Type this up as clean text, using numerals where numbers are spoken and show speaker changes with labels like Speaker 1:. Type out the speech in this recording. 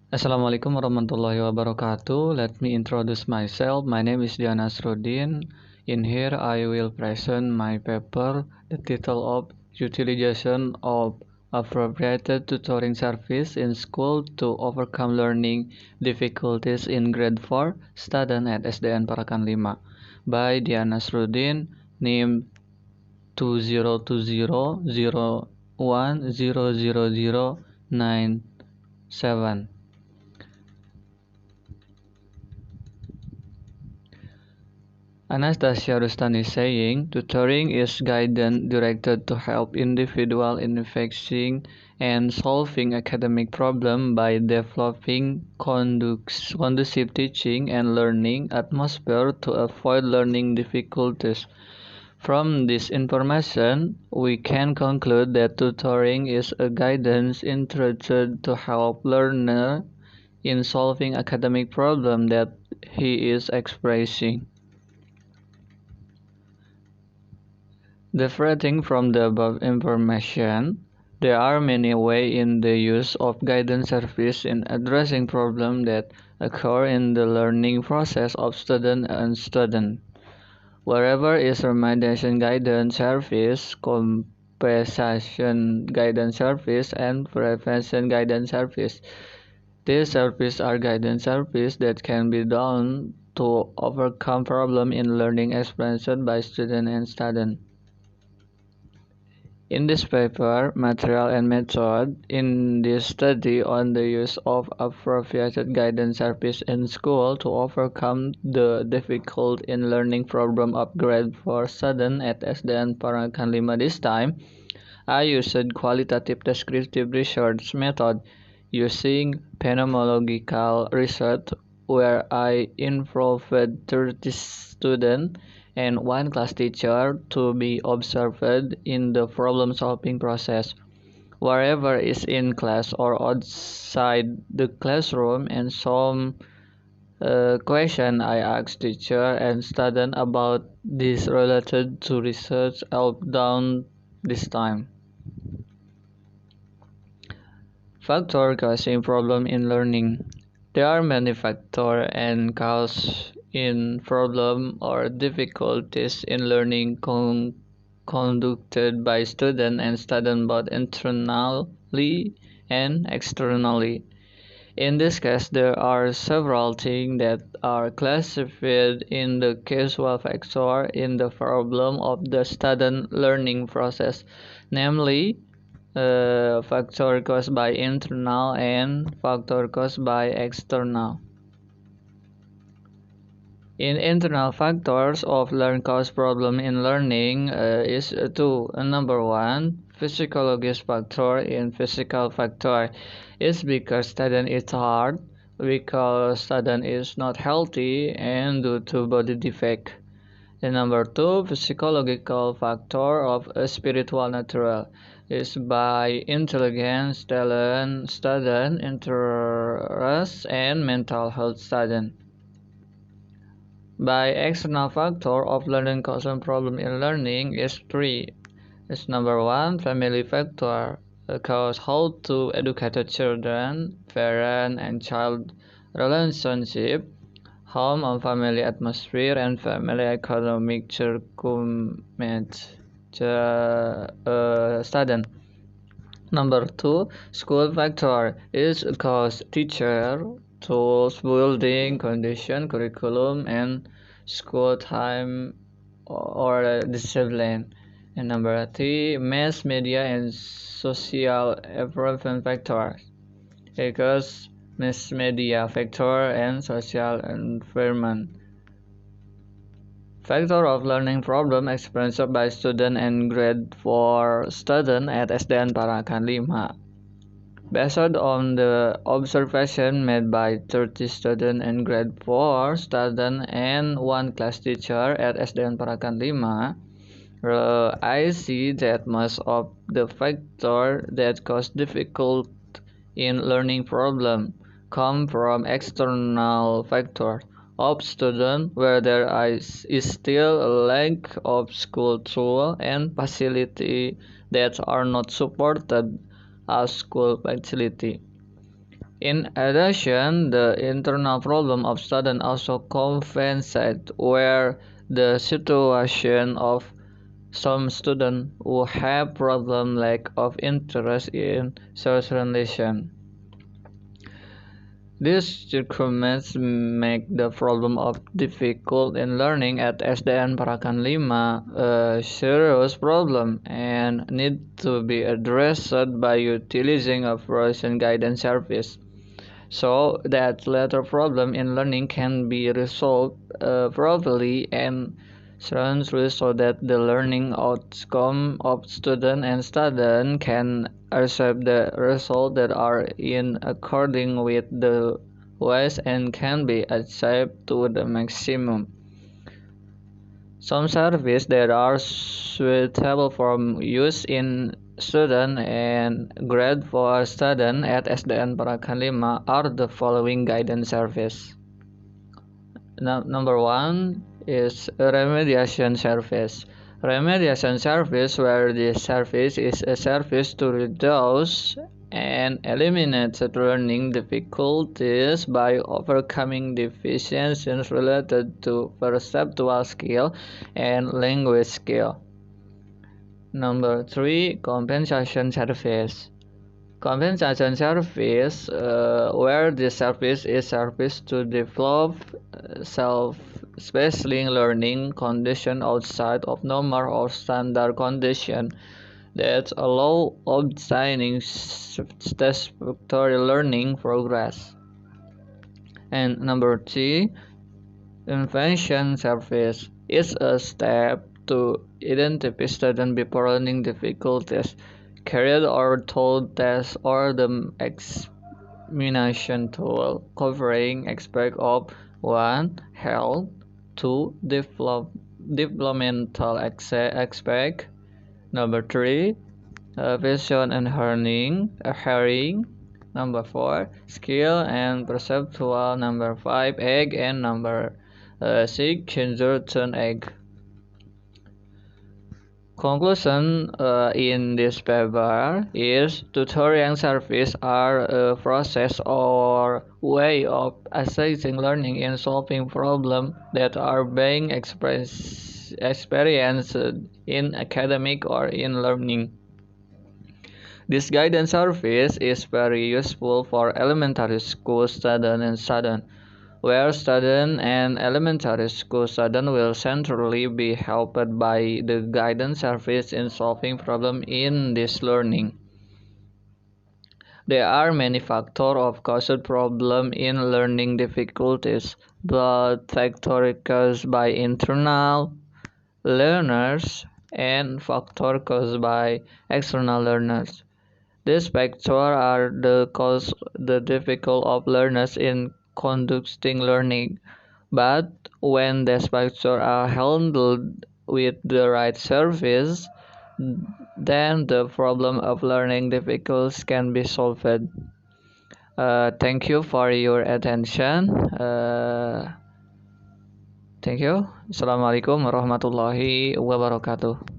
Speaker 1: Assalamualaikum warahmatullahi wabarakatuh. Let me introduce myself. My name is Diana Srudin. In here, I will present my paper, the title of Utilization of Appropriated Tutoring Service in School to Overcome Learning Difficulties in Grade 4 Student at SDN Parakan 5 by Diana Srudin, NIM 202001000097. Anastasia Rustani saying, tutoring is guidance directed to help individual in fixing and solving academic problems by developing conducive teaching and learning atmosphere to avoid learning difficulties. From this information, we can conclude that tutoring is a guidance intended to help learner in solving academic problems that he is expressing. Differing from the above information, there are many ways in the use of guidance service in addressing problems that occur in the learning process of student and student. Wherever is remediation guidance service, compensation guidance service, and prevention guidance service. These services are guidance services that can be done to overcome problems in learning experienced by student and student. In this paper, Material and Method, in this study on the use of appropriate guidance service in school to overcome the difficult in learning problem of grade 4 student at SDN Parakan 5 this time, I used qualitative descriptive research method using phenomenological research where I involved 30 students and one class teacher to be observed in the problem-solving process, wherever is in class or outside the classroom, and some question I asked teacher and student about this related to research outbound this time. Factor causing problem in learning. There are many factors and cause in problem or difficulties in learning conducted by student and student both internally and externally. In this case, there are several things that are classified in the causal factor in the problem of the student learning process, namely factor caused by internal and factor caused by external. In internal factors of learn cause problem in learning is two. Number one, physiological factor in physical factor is because student is hard, because student is not healthy, and due to body defect. And number two, psychological factor of a spiritual natural is by intelligence, talent, student, interest, and mental health student. By external factor of learning causal problem in learning is three. Is number one, family factor, cause how to educate children, parent and child relationship, home and family atmosphere, and family economic circumstance student. Number two, school factor is cause teacher, tools, building, condition, curriculum, and school time or discipline. And number three, mass media and social environment factors because mass media factor and social environment. Factor of learning problem experienced by student and grade 4 student at SDN Parakan 5. Based on the observation made by 30 students and grade 4 student and one class teacher at SDN Parakan 5, I see that most of the factors that cause difficult in learning problem come from external factors of students where there is still a lack of school tools and facility that are not supported as school facility. In addition, the internal problem of students also compensate where the situation of some students who have problem lack of interest in socialization. These circumstances make the problem of difficult in learning at SDN Parakan 5 a serious problem and need to be addressed by utilizing a frozen guidance service, so that latter problem in learning can be resolved properly and smoothly, so that the learning outcome of student and student can accept the results that are in according with the UAS and can be achieved to the maximum. Some services that are suitable for use in student and grade for student at SDN Parakan 5 are the following guidance service. Number one is remediation service. Remediation service, where this service is a service to reduce and eliminate learning difficulties by overcoming deficiencies related to perceptual skill and language skill. Number three, compensation service. Compensation service, where the service is service to develop self-specializing learning condition outside of normal or standard condition that allow obtaining satisfactory learning progress. And number three, intervention service is a step to identify students before learning difficulties, carried or told tests or the examination tool, covering aspects of 1. Health, 2. Developmental aspect, number 3. Vision and hearing, number 4. Skill and perceptual, number 5. Egg, and number 6. Gender turn egg. Conclusion in this paper is tutoring service are a process or way of assessing learning and solving problems that are being experienced in academic or in learning. This guidance service is very useful for elementary school students, where students and elementary school students will centrally be helped by the guidance service in solving problems in this learning. There are many factors of caused problem in learning difficulties, but factors caused by internal learners and factors caused by external learners. These factors are the cause the difficult of learners in conducting learning, but when these factors are handled with the right service, then the problem of learning difficulties can be solved. Thank you for your attention. Thank you. Assalamualaikum warahmatullahi wabarakatuh.